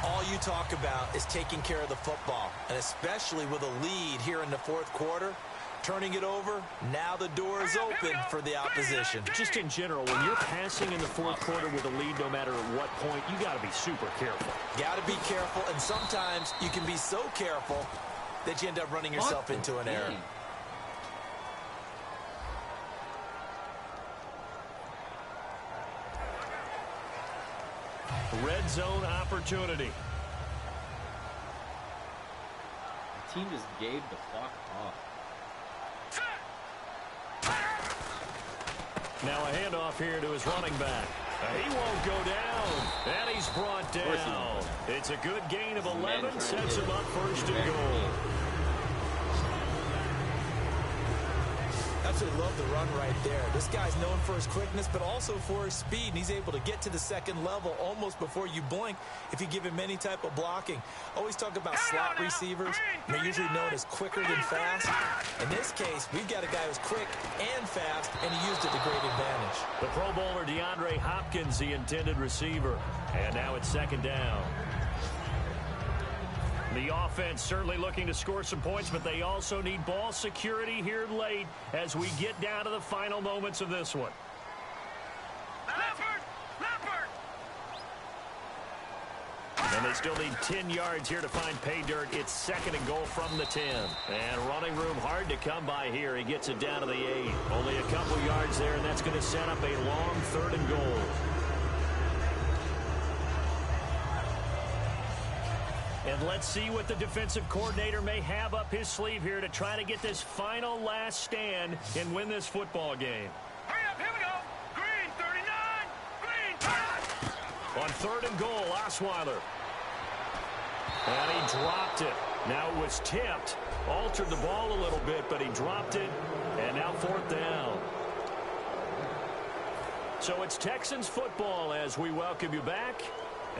All you talk about is taking care of the football, and especially with a lead here in the fourth quarter. Turning it over, now the door is open for the opposition. Just in general, when you're passing in the fourth quarter with a lead, no matter at what point, you got to be super careful. Got to be careful, and sometimes you can be so careful that you end up running yourself into an error. Red zone opportunity. The team just gave the fuck up. Now a handoff here to his running back. He won't go down, and he's brought down. It's a good gain of 11, sets him up 1st and goal. absolutely love the run right there. This guy's known for his quickness, but also for his speed, and he's able to get to the second level almost before you blink if you give him any type of blocking. Always talk about slot receivers. They're usually known as quicker than fast. In this case, we've got a guy who's quick and fast, and he used it to great advantage. The Pro Bowler DeAndre Hopkins, the intended receiver. And now it's second down. The offense certainly looking to score some points, but they also need ball security here late as we get down to the final moments of this one. And they still need 10 yards here to find pay dirt. It's second and goal from the 10. And running room hard to come by here. He gets it down to the 8. Only a couple yards there, and that's going to set up a long third and goal. And let's see what the defensive coordinator may have up his sleeve here to try to get this final last stand and win this football game. Hurry up, here we go. Green, 39. Green, touch. On third and goal, Osweiler. And he dropped it. Now it was tipped. Altered the ball a little bit, but he dropped it. And now fourth down. So it's Texans football as we welcome you back.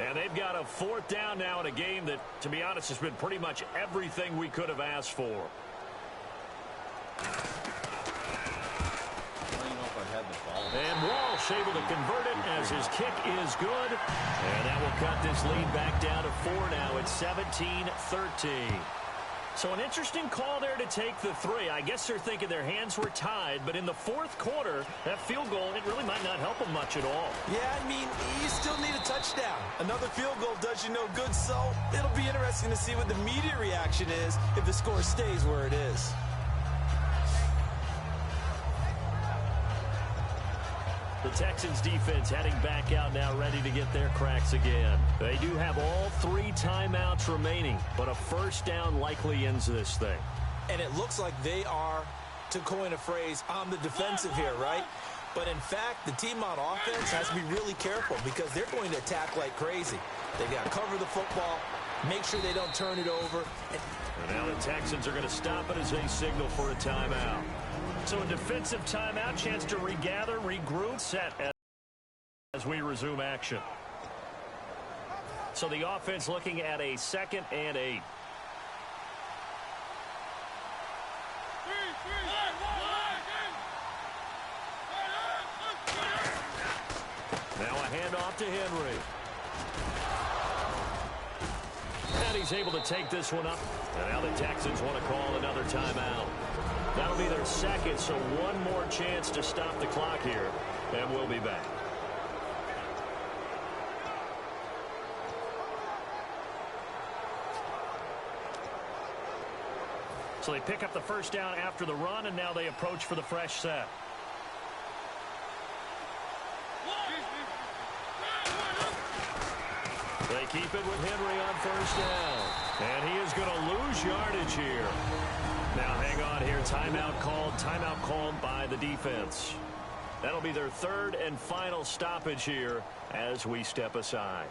And they've got a fourth down now in a game that, to be honest, has been pretty much everything we could have asked for. And Walsh able to convert it as his kick is good. And that will cut this lead back down to 4 now. It's 17-13. So an interesting call there to take the 3. I guess they're thinking their hands were tied, but in the fourth quarter, that field goal, it really might not help them much at all. Yeah, I mean, you still need a touchdown. Another field goal does you no good, so it'll be interesting to see what the media reaction is if the score stays where it is. The Texans defense heading back out now, ready to get their cracks again. They do have all 3 timeouts remaining, but a first down likely ends this thing. And it looks like they are, to coin a phrase, on the defensive here, right? But in fact, the team on offense has to be really careful because they're going to attack like crazy. They got to cover the football, make sure they don't turn it over. And now the Texans are going to stop it as they signal for a timeout. So a defensive timeout, chance to regather, regroup, set as we resume action. So the offense looking at a 2nd and 8. Now a handoff to Henry. And he's able to take this one up. And now the Texans want to call another timeout. That'll be their second, so one more chance to stop the clock here, and we'll be back. So they pick up the first down after the run, and now they approach for the fresh set. They keep it with Henry on first down. And he is going to lose yardage here. Now hang on here. Timeout called by the defense. That'll be their 3rd and final stoppage here as we step aside.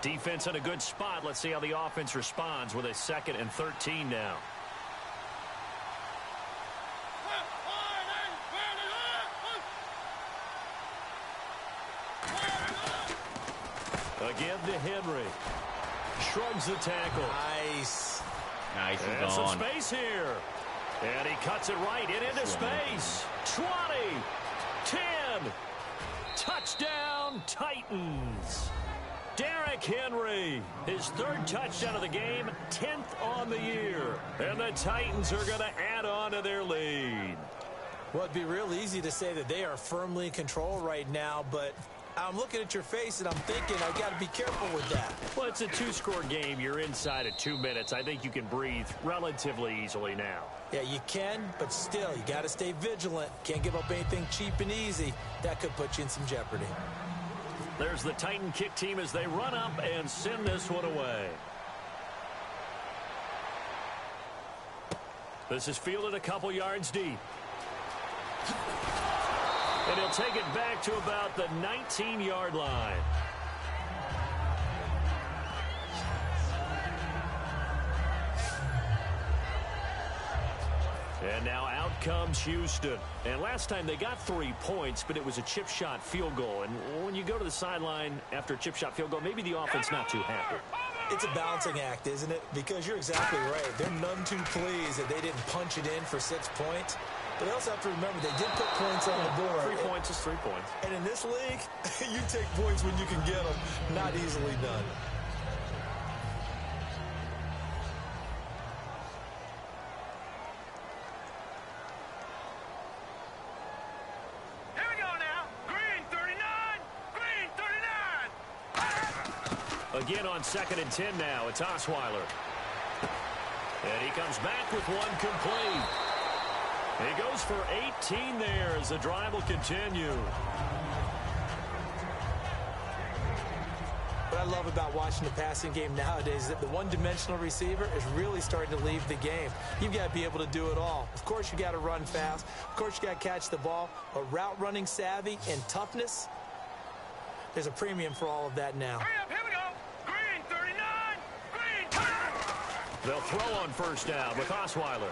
Defense in a good spot. Let's see how the offense responds with a 2nd and 13 now. Again to Henry. Shrugs the tackle. Nice. And some space here. And he cuts it right into space. 20. 10. Touchdown, Titans. Derrick Henry, his 3rd touchdown of the game, 10th on the year. And the Titans are going to add on to their lead. Well, it'd be real easy to say that they are firmly in control right now, but I'm looking at your face and I'm thinking I've got to be careful with that. Well, it's a 2-score game. You're inside of 2 minutes. I think you can breathe relatively easily now. Yeah, you can, but still, you got to stay vigilant. Can't give up anything cheap and easy. That could put you in some jeopardy. There's the Titan kick team as they run up and send this one away. This is fielded a couple yards deep. And he'll take it back to about the 19-yard line. And now out comes Houston. And last time they got 3 points, but it was a chip shot field goal. And when you go to the sideline after a chip shot field goal, maybe the offense not too happy. It's a balancing act, isn't it? Because you're exactly right. They're none too pleased that they didn't punch it in for 6 points. But they also have to remember they did put points on the board. 3 points is 3 points. And in this league, you take points when you can get them. Not easily done. Again on 2nd and 10 now. It's Osweiler. And he comes back with one complete. He goes for 18 there as the drive will continue. What I love about watching the passing game nowadays is that the one-dimensional receiver is really starting to leave the game. You've got to be able to do it all. Of course, you got to run fast. Of course, you got to catch the ball. But route running savvy and toughness, there's a premium for all of that now. Hurry up, here we go. Green 39, green. They'll throw on first down with Osweiler.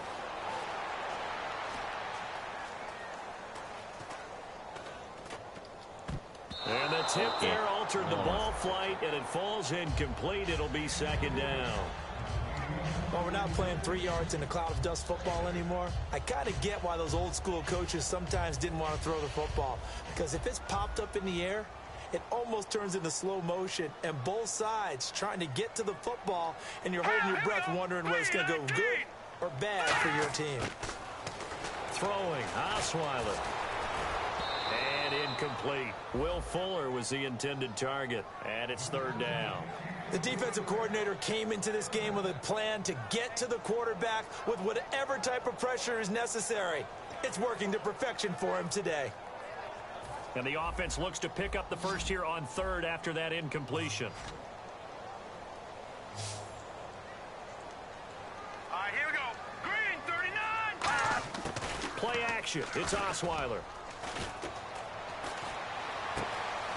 And the tip there altered the ball flight, and it falls incomplete. It'll be 2nd down. Well, we're not playing 3 yards in a cloud of dust football anymore. I kind of get why those old school coaches sometimes didn't want to throw the football. Because if it's popped up in the air, it almost turns into slow motion, and both sides trying to get to the football, and you're holding your breath wondering whether it's going to go good or bad for your team. Throwing, Osweiler. And incomplete. Will Fuller was the intended target, and it's 3rd down. The defensive coordinator came into this game with a plan to get to the quarterback with whatever type of pressure is necessary. It's working to perfection for him today. And the offense looks to pick up the first here on 3rd after that incompletion. All right, here we go. Green 39. Play action. It's Osweiler.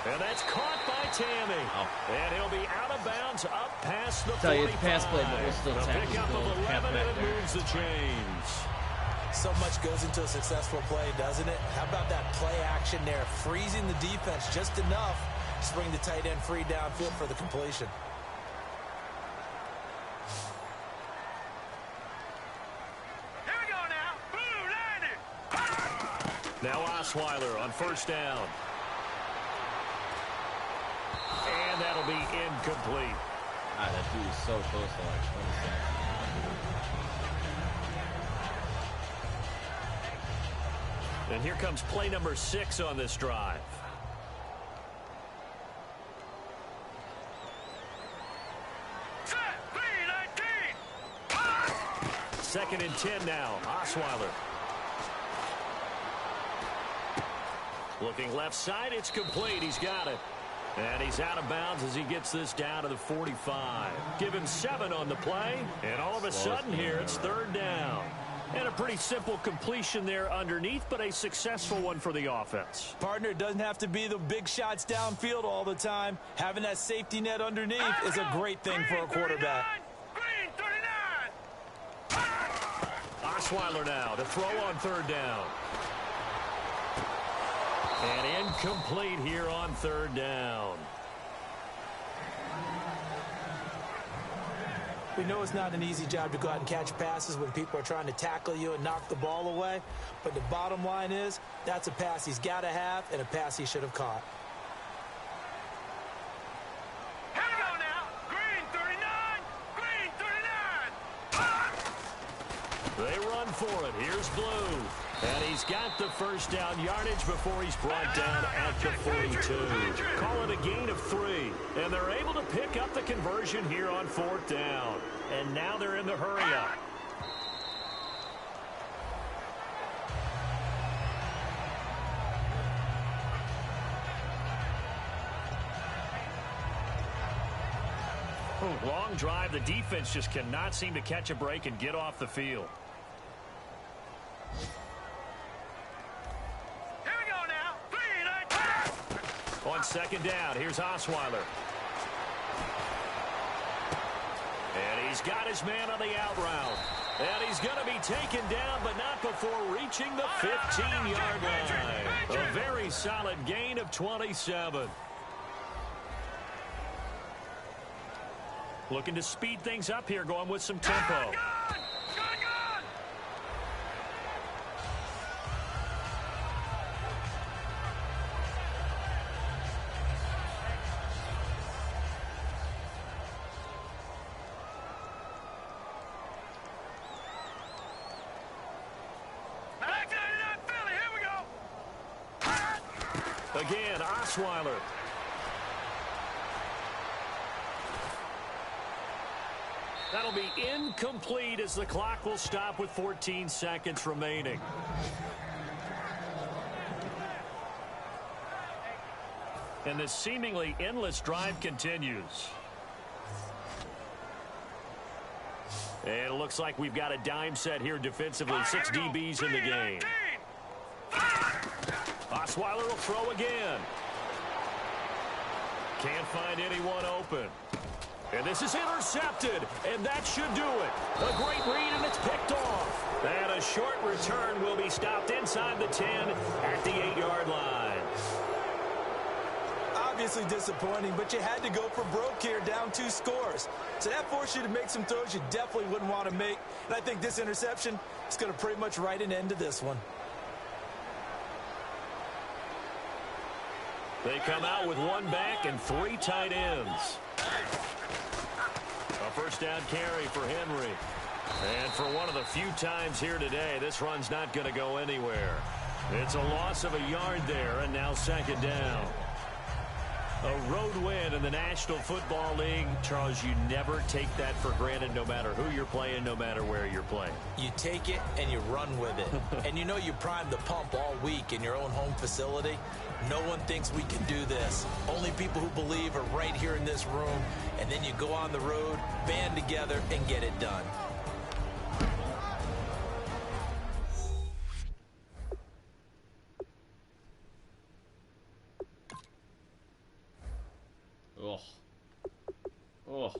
And that's caught by Tammy. And he'll be out of bounds up past the 45. Tell you it's pass play, but we'll still tackle. A pickup of 11, and it moves the chains. So much goes into a successful play, doesn't it? How about that play action there, freezing the defense just enough to bring the tight end free downfield for the completion. Here we go now. Blue landed. Now Osweiler on first down. And that'll be incomplete. Ah, that dude is so close to like 20 seconds. And here comes play number 6 on this drive. Set. Green 19. 2nd and 10 now. Osweiler. Looking left side. It's complete. He's got it. And he's out of bounds as he gets this down to the 45. Give him 7 on the play. And all of a sudden here, it's 3rd down. And a pretty simple completion there underneath, but a successful one for the offense. Partner, it doesn't have to be the big shots downfield all the time. Having that safety net underneath is a great thing for a quarterback. Green 39. Osweiler now to throw on 3rd down. And incomplete here on 3rd down. We know it's not an easy job to go out and catch passes when people are trying to tackle you and knock the ball away. But the bottom line is, that's a pass he's got to have and a pass he should have caught. Here we go now. Green 39. Green 39. They run for it. Here's Blue. And he's got the first down yardage before he's brought down at the 42. Call it a gain of 3. And they're able to pick up the conversion here on 4th down. And now they're in the hurry-up. Long drive. The defense just cannot seem to catch a break and get off the field. On 2nd down, here's Osweiler. And he's got his man on the out route. And he's going to be taken down, but not before reaching the 15-yard line. A very solid gain of 27. Looking to speed things up here, going with some tempo. Again, Osweiler. That'll be incomplete as the clock will stop with 14 seconds remaining. And this seemingly endless drive continues. And it looks like we've got a dime set here defensively. 6 DBs in the game. Osweiler will throw again. Can't find anyone open. And this is intercepted, and that should do it. A great read, and it's picked off. And a short return will be stopped inside the 10 at the 8-yard line. Obviously disappointing, but you had to go for broke here, down 2 scores. So that forced you to make some throws you definitely wouldn't want to make. And I think this interception is going to pretty much write an end to this one. They come out with 1 back and 3 tight ends. A first down carry for Henry. And for one of the few times here today, this run's not going to go anywhere. It's a loss of a yard there, and now second down. A road win in the National Football League. Charles, you never take that for granted no matter who you're playing, no matter where you're playing. You take it and you run with it. And you know you primed the pump all week in your own home facility. No one thinks we can do this. Only people who believe are right here in this room. And then you go on the road, band together, and get it done. Oh. Oh.